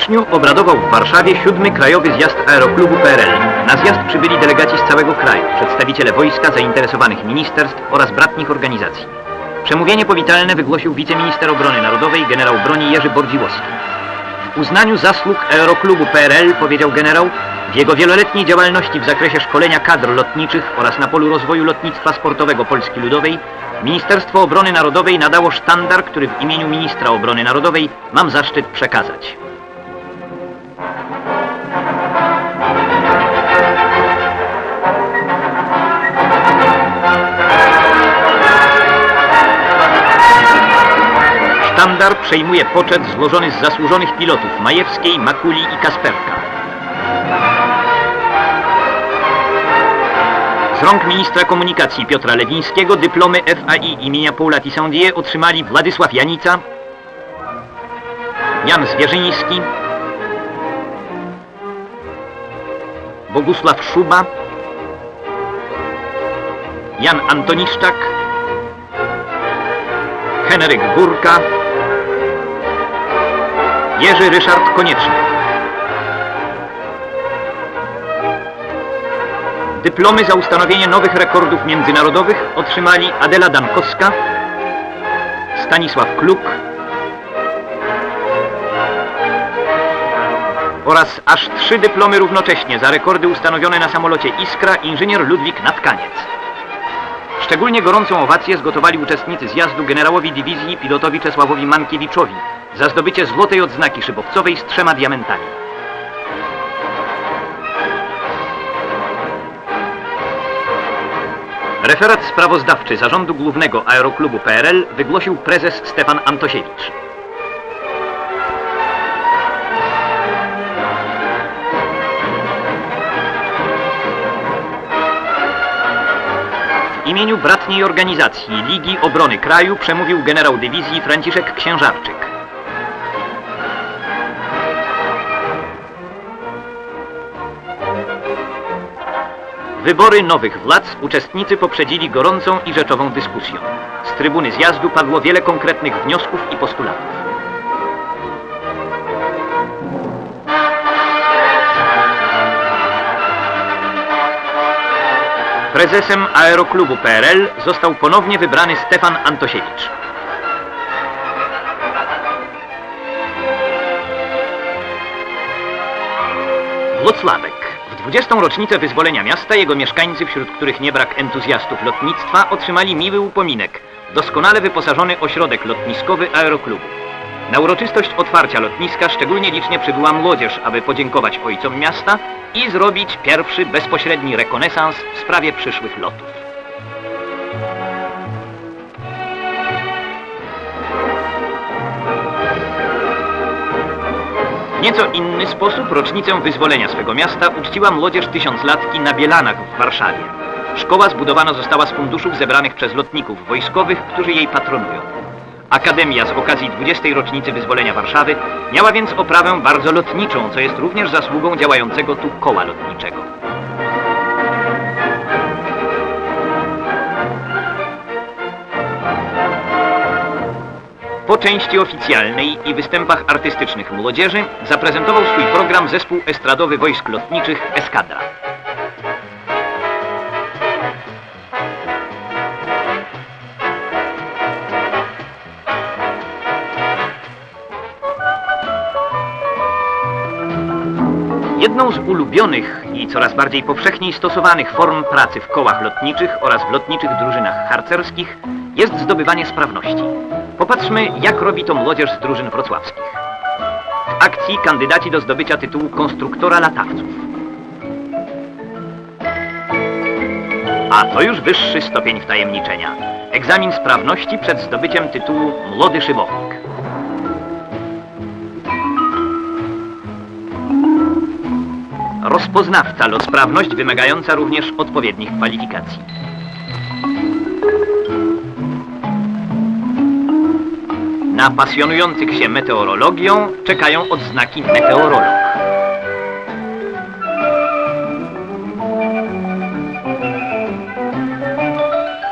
wrześniu obradował w Warszawie 7. Krajowy Zjazd Aeroklubu PRL. Na zjazd przybyli delegaci z całego kraju, przedstawiciele wojska, zainteresowanych ministerstw oraz bratnich organizacji. Przemówienie powitalne wygłosił wiceminister obrony narodowej, generał broni Jerzy Bordziłowski. W uznaniu zasług Aeroklubu PRL, powiedział generał, w jego wieloletniej działalności w zakresie szkolenia kadr lotniczych oraz na polu rozwoju lotnictwa sportowego Polski Ludowej, Ministerstwo Obrony Narodowej nadało sztandar, który w imieniu ministra obrony narodowej mam zaszczyt przekazać. Sztandar przejmuje poczet złożony z zasłużonych pilotów Majewskiej, Makuli i Kasperka. Z rąk ministra komunikacji Piotra Lewińskiego dyplomy FAI imienia Paula Tissandier otrzymali Władysław Janica, Jan Zwierzyński, Bogusław Szuba, Jan Antoniszczak, Henryk Górka, Jerzy Ryszard Konieczny. Dyplomy za ustanowienie nowych rekordów międzynarodowych otrzymali Adela Dankowska, Stanisław Kluk oraz aż 3 dyplomy równocześnie za rekordy ustanowione na samolocie Iskra inżynier Ludwik Natkaniec. Szczególnie gorącą owację zgotowali uczestnicy zjazdu generałowi dywizji pilotowi Czesławowi Mankiewiczowi za zdobycie złotej odznaki szybowcowej z 3 diamentami. Referat sprawozdawczy Zarządu Głównego Aeroklubu PRL wygłosił prezes Stefan Antosiewicz. W imieniu bratniej organizacji Ligi Obrony Kraju przemówił generał dywizji Franciszek Księżarczyk. Wybory nowych władz uczestnicy poprzedzili gorącą i rzeczową dyskusją. Z trybuny zjazdu padło wiele konkretnych wniosków i postulatów. Prezesem Aeroklubu PRL został ponownie wybrany Stefan Antosiewicz. Włocławek. W 20. rocznicę wyzwolenia miasta jego mieszkańcy, wśród których nie brak entuzjastów lotnictwa, otrzymali miły upominek, doskonale wyposażony ośrodek lotniskowy Aeroklubu. Na uroczystość otwarcia lotniska szczególnie licznie przybyła młodzież, aby podziękować ojcom miasta i zrobić pierwszy bezpośredni rekonesans w sprawie przyszłych lotów. W nieco inny sposób rocznicę wyzwolenia swego miasta uczciła młodzież tysiąclatki na Bielanach w Warszawie. Szkoła zbudowana została z funduszów zebranych przez lotników wojskowych, którzy jej patronują. Akademia z okazji 20. rocznicy wyzwolenia Warszawy miała więc oprawę bardzo lotniczą, co jest również zasługą działającego tu koła lotniczego. Po części oficjalnej i występach artystycznych młodzieży zaprezentował swój program zespół estradowy wojsk lotniczych Eskadra. Jedną z ulubionych i coraz bardziej powszechniej stosowanych form pracy w kołach lotniczych oraz w lotniczych drużynach harcerskich jest zdobywanie sprawności. Popatrzmy, jak robi to młodzież z drużyn wrocławskich. W akcji kandydaci do zdobycia tytułu konstruktora latawców. A to już wyższy stopień wtajemniczenia. Egzamin sprawności przed zdobyciem tytułu młody szybownik. Rozpoznawca lotsprawność wymagająca również odpowiednich kwalifikacji. Na pasjonujących się meteorologią czekają odznaki meteorolog.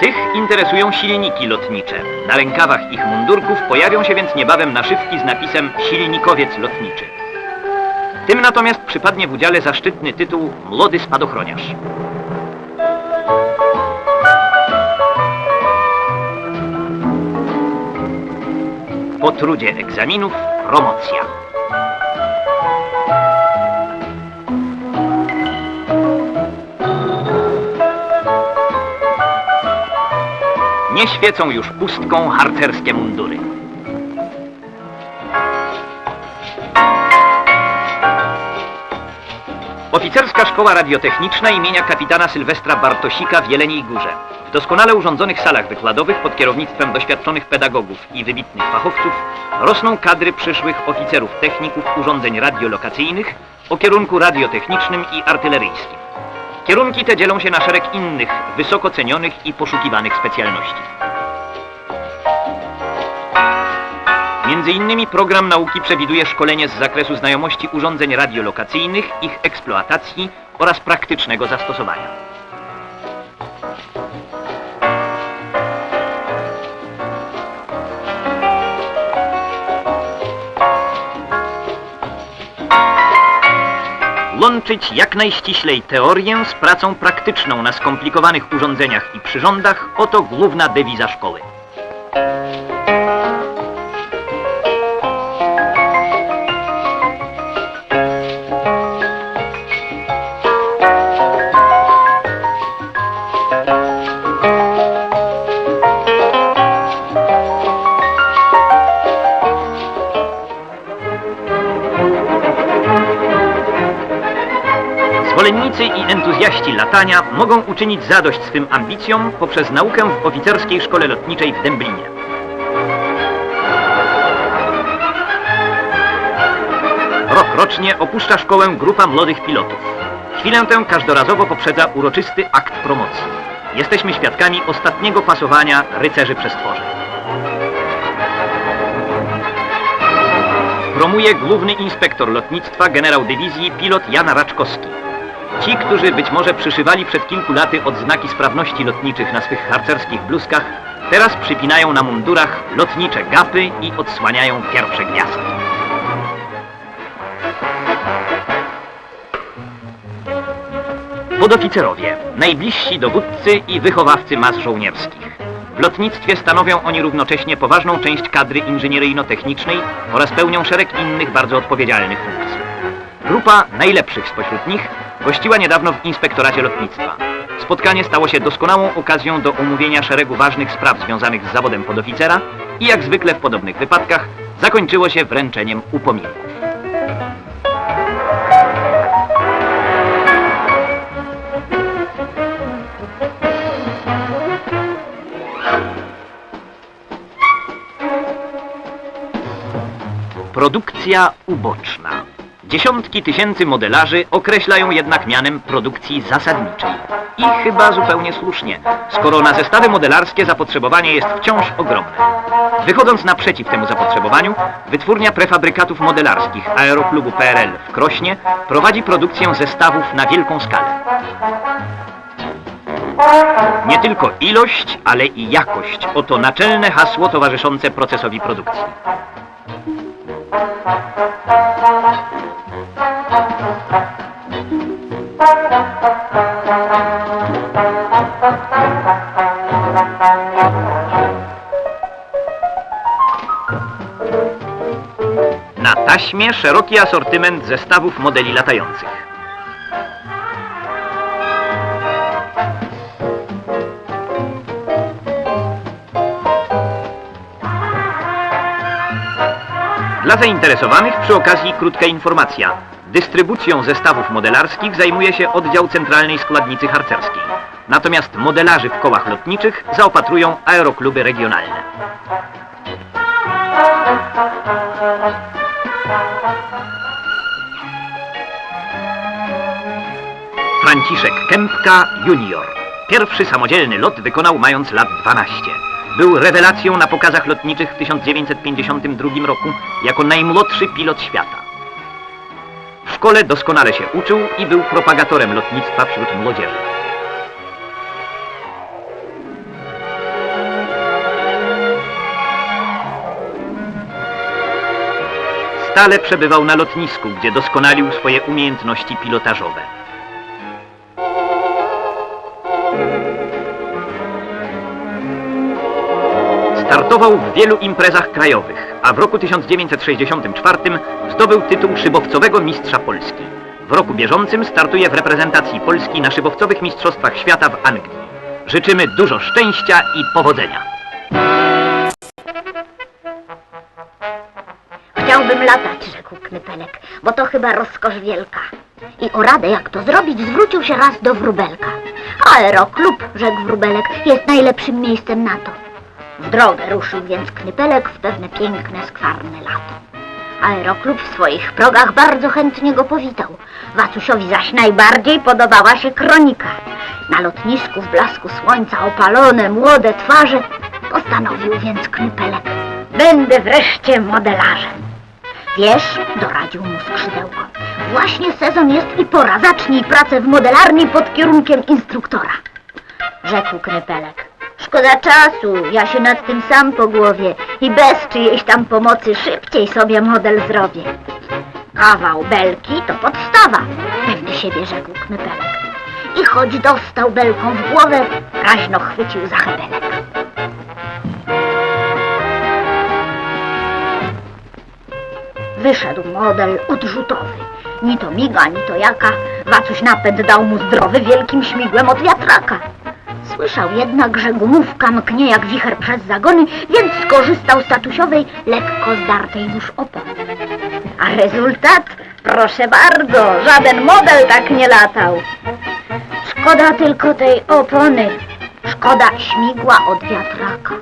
Tych interesują silniki lotnicze. Na rękawach ich mundurków pojawią się więc niebawem naszywki z napisem silnikowiec lotniczy. Tym natomiast przypadnie w udziale zaszczytny tytuł Młody Spadochroniarz. Po trudzie egzaminów promocja. Nie świecą już pustką harcerskie mundury. Oficerska Szkoła Radiotechniczna imienia kapitana Sylwestra Bartosika w Jeleniej Górze. W doskonale urządzonych salach wykładowych pod kierownictwem doświadczonych pedagogów i wybitnych fachowców rosną kadry przyszłych oficerów techników urządzeń radiolokacyjnych o kierunku radiotechnicznym i artyleryjskim. Kierunki te dzielą się na szereg innych, wysoko cenionych i poszukiwanych specjalności. Między innymi program nauki przewiduje szkolenie z zakresu znajomości urządzeń radiolokacyjnych, ich eksploatacji oraz praktycznego zastosowania. Łączyć jak najściślej teorię z pracą praktyczną na skomplikowanych urządzeniach i przyrządach – oto główna dewiza szkoły. Zwolennicy i entuzjaści latania mogą uczynić zadość swym ambicjom poprzez naukę w Oficerskiej Szkole Lotniczej w Dęblinie. Rokrocznie opuszcza szkołę grupa młodych pilotów. Chwilę tę każdorazowo poprzedza uroczysty akt promocji. Jesteśmy świadkami ostatniego pasowania rycerzy przestworzy. Promuje główny inspektor lotnictwa, generał dywizji, pilot Jan Raczkowski. Ci, którzy być może przyszywali przed kilku laty odznaki sprawności lotniczych na swych harcerskich bluzkach, teraz przypinają na mundurach lotnicze gapy i odsłaniają pierwsze gwiazdki. Podoficerowie, najbliżsi dowódcy i wychowawcy mas żołnierskich. W lotnictwie stanowią oni równocześnie poważną część kadry inżynieryjno-technicznej oraz pełnią szereg innych bardzo odpowiedzialnych funkcji. Grupa najlepszych spośród nich gościła niedawno w Inspektoracie Lotnictwa. Spotkanie stało się doskonałą okazją do omówienia szeregu ważnych spraw związanych z zawodem podoficera i jak zwykle w podobnych wypadkach zakończyło się wręczeniem upominków. Produkcja uboczna. Dziesiątki tysięcy modelarzy określają jednak mianem produkcji zasadniczej. I chyba zupełnie słusznie, skoro na zestawy modelarskie zapotrzebowanie jest wciąż ogromne. Wychodząc naprzeciw temu zapotrzebowaniu, wytwórnia prefabrykatów modelarskich Aeroklubu PRL w Krośnie prowadzi produkcję zestawów na wielką skalę. Nie tylko ilość, ale i jakość – oto naczelne hasło towarzyszące procesowi produkcji. Na taśmie szeroki asortyment zestawów modeli latających. Dla zainteresowanych przy okazji krótka informacja. Dystrybucją zestawów modelarskich zajmuje się oddział centralnej składnicy harcerskiej. Natomiast modelarzy w kołach lotniczych zaopatrują aerokluby regionalne. Franciszek Kępka junior. Pierwszy samodzielny lot wykonał mając lat 12. Był rewelacją na pokazach lotniczych w 1952 roku jako najmłodszy pilot świata. W szkole doskonale się uczył i był propagatorem lotnictwa wśród młodzieży. stale przebywał na lotnisku, gdzie doskonalił swoje umiejętności pilotażowe. Startował w wielu imprezach krajowych, a w roku 1964 zdobył tytuł szybowcowego mistrza Polski. W roku bieżącym startuje w reprezentacji Polski na szybowcowych mistrzostwach świata w Anglii. Życzymy dużo szczęścia i powodzenia. Chciałbym latać, rzekł Knypelek, bo to chyba rozkosz wielka. I o radę, jak to zrobić, zwrócił się raz do Wróbelka. Aeroklub, rzekł Wróbelek, jest najlepszym miejscem na to. W drogę ruszył więc Knypelek w pewne piękne, skwarne lato. Aeroklub w swoich progach bardzo chętnie go powitał. Wacusiowi zaś najbardziej podobała się kronika. Na lotnisku w blasku słońca opalone, młode twarze. Postanowił więc Knypelek: będę wreszcie modelarzem. Wiesz, doradził mu Skrzydełko, właśnie sezon jest i pora. Zacznij pracę w modelarni pod kierunkiem instruktora. Rzekł Knypelek: szkoda czasu, ja się nad tym sam pogłowię i bez czyjejś tam pomocy szybciej sobie model zrobię. Kawał belki to podstawa, pewny siebie rzekł Knypelek. I choć dostał belką w głowę, raźno chwycił za hebelek. Wyszedł model odrzutowy. Ni to miga, ni to jaka. Wacuś napęd dał mu zdrowy wielkim śmigłem od wiatraka. Słyszał jednak, że gumówka mknie jak wicher przez zagony, więc skorzystał z tatusiowej, lekko zdartej już opony. A rezultat? Proszę bardzo, żaden model tak nie latał. Szkoda tylko tej opony, szkoda śmigła od wiatraka.